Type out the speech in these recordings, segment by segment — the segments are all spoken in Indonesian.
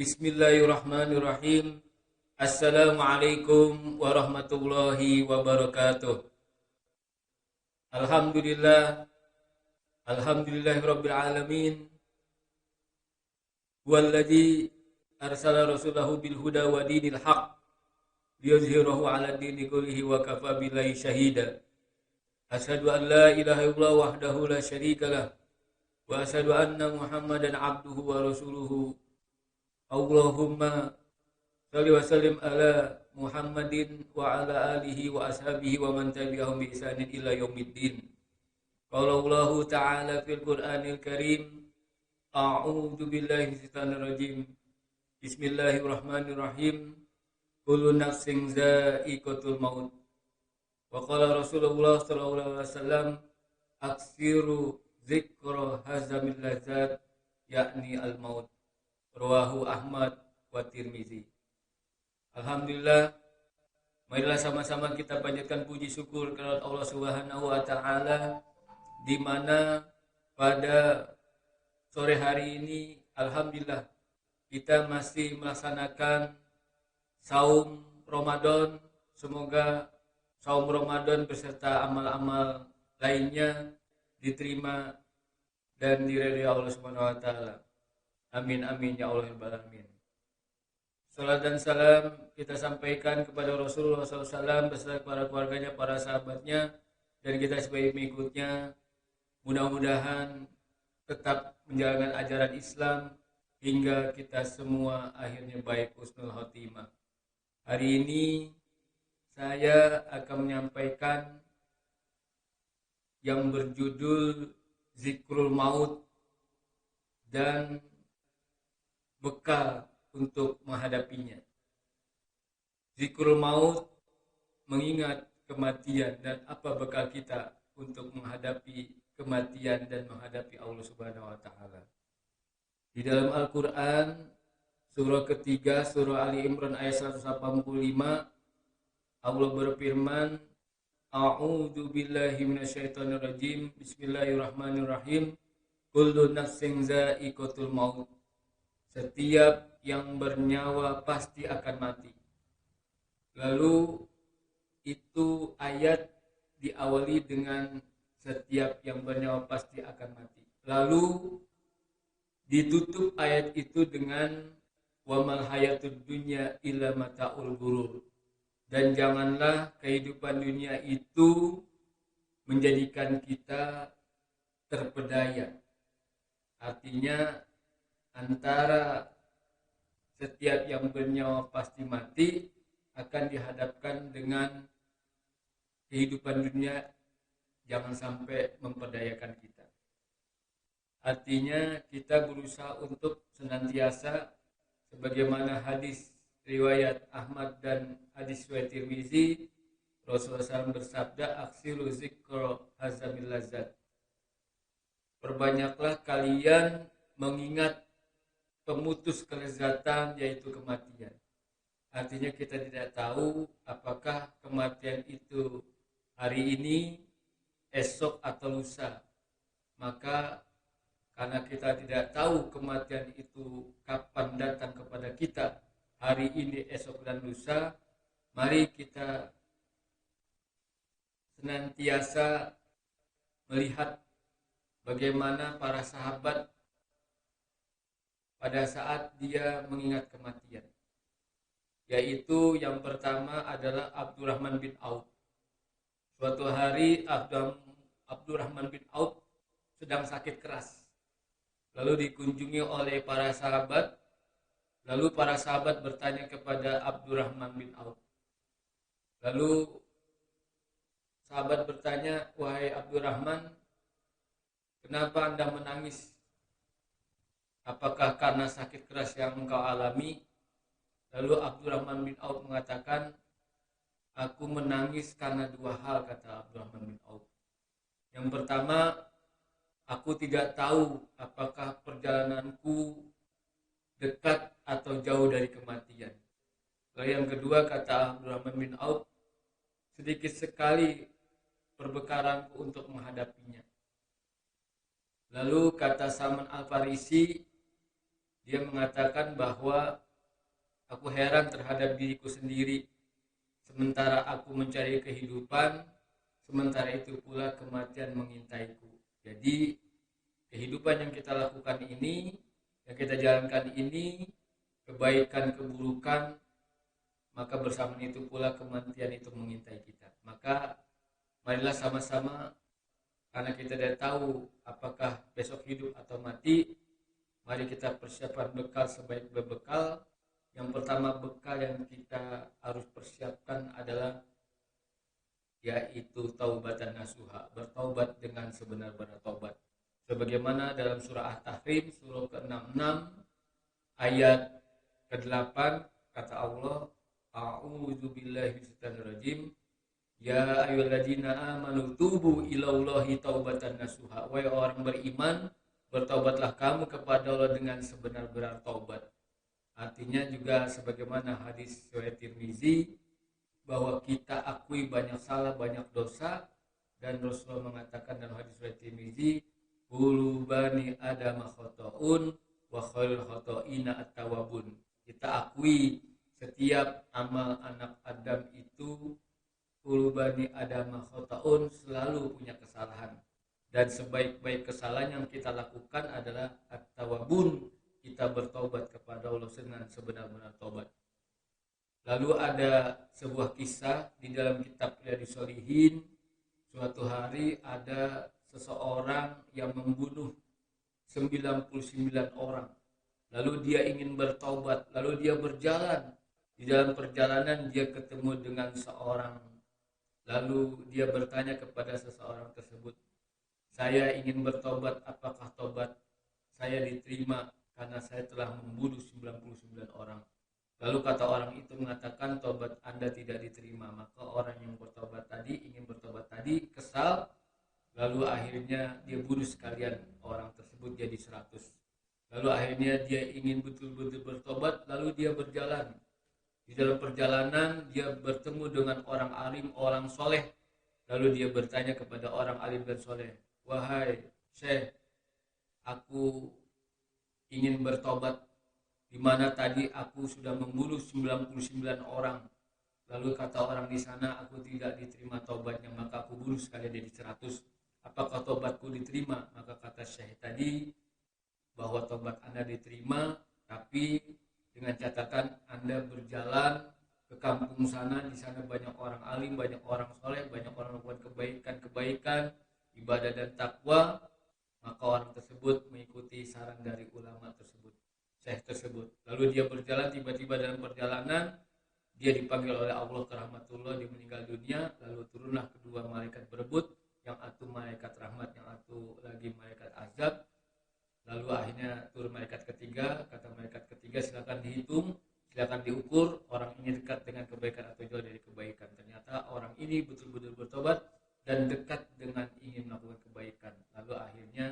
Bismillahirrahmanirrahim. Assalamualaikum warahmatullahi wabarakatuh. Alhamdulillah, alhamdulillahirabbil alamin. Huwallazi arsala rasulahu bil huda wa dinil haq liyuzhirahu 'ala dini kullihi wa kafa billahi syahida. Asyhadu an la ilaha illallah wahdahu la syarikalah wa asyhadu anna Muhammadan abduhu wa rasuluhu. Allahumma shalli wa sallim ala Muhammadin wa ala alihi wa ashabihi wa man tabi'ahum bi ihsanin ila yaumiddin. Qala Allahu ta'ala fil Qur'anil Karim, a'udzu billahi minasyaitonir rajim. Bismillahirrahmanirrahim. Kullu nafsin dha'iqatul maut. Wa qala Rasulullah sallallahu alaihi wasallam, aksiru dzikra hazamil ladzat, yakni al-maut. Rawahu Ahmad wa Tirmizi. Alhamdulillah, marilah sama-sama kita panjatkan puji syukur kepada Allah Subhanahu wa taala, di mana pada sore hari ini alhamdulillah kita masih melaksanakan saum Ramadan. Semoga saum Ramadan beserta amal-amal lainnya diterima dan diridhai Allah Subhanahu wa taala. Amin amin ya Allah rabbal alamin. Salat dan salam kita sampaikan kepada Rasulullah SAW beserta para keluarganya, para sahabatnya, dan kita sebagai pengikutnya. Mudah-mudahan tetap menjalankan ajaran Islam hingga kita semua akhirnya baik husnul khotimah. Hari ini saya akan menyampaikan yang berjudul Zikrul Maut dan bekal untuk menghadapinya. Zikrul maut, mengingat kematian, dan apa bekal kita untuk menghadapi kematian dan menghadapi Allah Subhanahu wa taala. Di dalam Al-Qur'an surah ketiga, surah Ali Imran ayat 185, Allah berfirman, a'udzu billahi minasyaitonir rajim. Bismillahirrahmanirrahim. Kullu nafsin dha'iqatul maut. Setiap yang bernyawa pasti akan mati. Lalu itu ayat diawali dengan setiap yang bernyawa pasti akan mati. Lalu ditutup ayat itu dengan wa mal hayatud dunya illa mata'ul ghurur. Dan janganlah kehidupan dunia itu menjadikan kita terpedaya. Artinya antara setiap yang bernyawa pasti mati akan dihadapkan dengan kehidupan dunia, jangan sampai memperdayakan kita. Artinya kita berusaha untuk senantiasa, sebagaimana hadis riwayat Ahmad dan hadis riwayat Tirmizi, Rasulullah SAW bersabda, aksiru zikra hazamil lazat. Perbanyaklah kalian mengingat pemutus kelezatan, yaitu kematian. Artinya kita tidak tahu apakah kematian itu hari ini, esok atau lusa. Maka karena kita tidak tahu kematian itu kapan datang kepada kita, hari ini, esok dan lusa, mari kita senantiasa melihat bagaimana para sahabat pada saat dia mengingat kematian. Yaitu yang pertama adalah Abdurrahman bin Auf. Suatu hari Abdurrahman bin Auf sedang sakit keras. Lalu dikunjungi oleh para sahabat. Lalu para sahabat bertanya kepada Abdurrahman bin Auf. Lalu sahabat bertanya, wahai Abdurrahman, kenapa Anda menangis? Apakah karena sakit keras yang engkau alami? Lalu Abdurrahman bin Auf mengatakan, aku menangis karena dua hal, kata Abdurrahman bin Auf. Yang pertama, aku tidak tahu apakah perjalananku dekat atau jauh dari kematian. Lalu yang kedua, kata Abdurrahman bin Auf, sedikit sekali perbekalanku untuk menghadapinya. Lalu kata Salman Al-Farisi, Dia mengatakan bahwa aku heran terhadap diriku sendiri. Sementara aku mencari kehidupan, sementara itu pula kematian mengintaiku. Jadi kehidupan yang kita lakukan ini, yang kita jalankan ini, kebaikan, keburukan, maka bersama itu pula kematian itu mengintai kita. Maka marilah sama-sama, karena kita tidak tahu apakah besok hidup atau mati, mari kita persiapkan bekal sebaik berbekal. Yang pertama bekal yang kita harus persiapkan adalah yaitu taubatan nasuha, bertaubat dengan sebenar-benar taubat. Sebagaimana dalam surah At-Tahrim, surah ke-66, ayat ke-8, kata Allah, A'udzu billahi minasyaitonir rajim. Ya ayyuhalladzina amanu tubu ilallahi taubatan nasuha. Wahai orang beriman, bertaubatlah kamu kepada Allah dengan sebenar-benar taubat. Artinya juga sebagaimana hadis riwayat Tirmizi bahwa kita akui banyak salah, banyak dosa, dan Rasulullah mengatakan dalam hadis riwayat Tirmizi, "Kullu bani Adam khata'un wa khairul khata'ina at-tawwabun." Kita akui setiap amal anak Adam itu, kullu bani Adam khata'un, selalu punya kesalahan, dan sebaik-baik kesalahan yang kita lakukan adalah at-tawwabun, kita bertobat kepada Allah dengan sebenar-benar tobat. Lalu ada sebuah kisah di dalam kitab Riyadhus Shalihin. Suatu hari ada seseorang yang membunuh 99 orang. Lalu dia ingin bertobat, lalu dia berjalan. Di dalam perjalanan dia ketemu dengan seorang. Lalu dia bertanya kepada seseorang tersebut, "Saya ingin bertobat, apakah tobat saya diterima karena saya telah membunuh 99 orang?" Lalu kata orang itu mengatakan, "Tobat Anda tidak diterima." Maka orang yang bertobat tadi, ingin bertobat tadi, kesal. Lalu akhirnya dia bunuh sekalian orang tersebut jadi 100. Lalu akhirnya dia ingin betul-betul bertobat. Lalu dia berjalan. Di dalam perjalanan dia bertemu dengan orang alim, orang soleh. Lalu dia bertanya kepada orang alim dan soleh, "Wahai Syekh, aku ingin bertobat, di mana tadi aku sudah membunuh 99 orang. Lalu kata orang di sana, aku tidak diterima taubatnya, maka aku bunuh sekalian jadi 100. Apakah taubatku diterima?" Maka kata Syekh tadi bahwa taubat Anda diterima, tapi dengan catatan Anda berjalan ke kampung sana, di sana banyak orang alim, banyak orang soleh, banyak orang melakukan kebaikan, ibadah dan takwa. Maka orang tersebut mengikuti saran dari ulama tersebut, Syekh tersebut. Lalu dia berjalan, tiba-tiba dalam perjalanan dia dipanggil oleh Allah ke rahmatullah, dia meninggal dunia. Lalu turunlah kedua malaikat berebut, yang satu malaikat rahmat, yang satu lagi malaikat azab. Lalu akhirnya turun malaikat ketiga, kata malaikat ketiga, "Silakan dihitung, silakan diukur, orang ini dekat dengan kebaikan atau jauh dari kebaikan." Ternyata orang ini betul-betul bertobat dan dekat dengan ingin melakukan kebaikan. Lalu akhirnya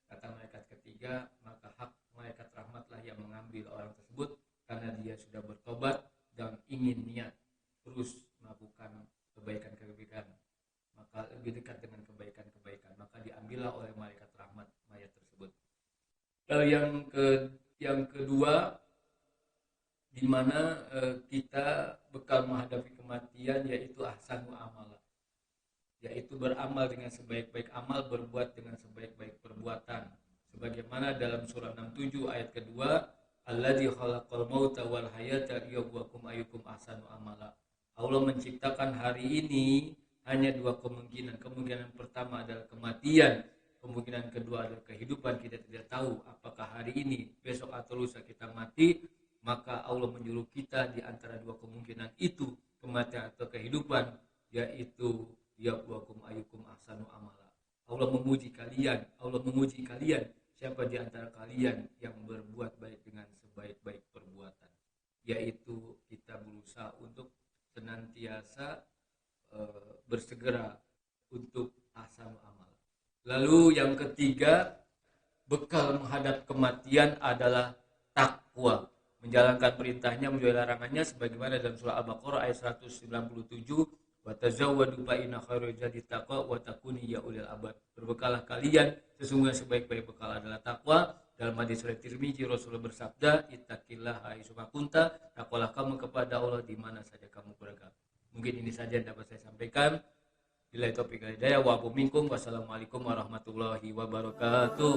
kata malaikat ketiga, maka hak malaikat rahmatlah yang mengambil orang tersebut, karena dia sudah bertobat dan ingin niat terus melakukan kebaikan-kebaikan, maka lebih dekat dengan kebaikan-kebaikan, maka diambillah oleh malaikat rahmat mayat tersebut. Lalu yang kedua, di mana kita bekal menghadapi kematian, yaitu ahsanu amala, yaitu beramal dengan sebaik-baik amal, berbuat dengan sebaik-baik perbuatan. Sebagaimana dalam surah 67 ayat kedua, "Alladzi khalaqal mauta wal hayata liyabluwakum ayyukum ahsanu amala." Allah menciptakan hari ini hanya dua kemungkinan. Kemungkinan pertama adalah kematian, kemungkinan kedua adalah kehidupan. Kita tidak tahu apakah hari ini, besok atau lusa kita mati. Maka Allah menyuruh kita di antara dua kemungkinan itu, kematian atau kehidupan, yaitu yabluwakum ayyukum ahsanu amala. Allah menguji kalian, siapa di antara kalian yang berbuat baik dengan sebaik-baik perbuatan, yaitu kita berusaha untuk senantiasa bersegera untuk ahsanu amal. Lalu yang ketiga, bekal menghadap kematian adalah takwa, menjalankan perintahnya, menjauhi larangannya, sebagaimana dalam surah Al-Baqarah ayat 197, "Wa tazawwadu fa inna khairal zadi taqwa wa takuni ya ulil albab." Berbekalah kalian, sesungguhnya sebaik-baik bekal adalah takwa, Dalam hadis riwayat Tirmizi, Rasulullah bersabda, "Ittaqillah haitsuma kunta." Takwalah kamu kepada Allah di mana saja kamu berada. Mungkin ini saja yang dapat saya sampaikan. Billahi taufiq wal hidayah wa afu minkum. Wassalamualaikum warahmatullahi wabarakatuh.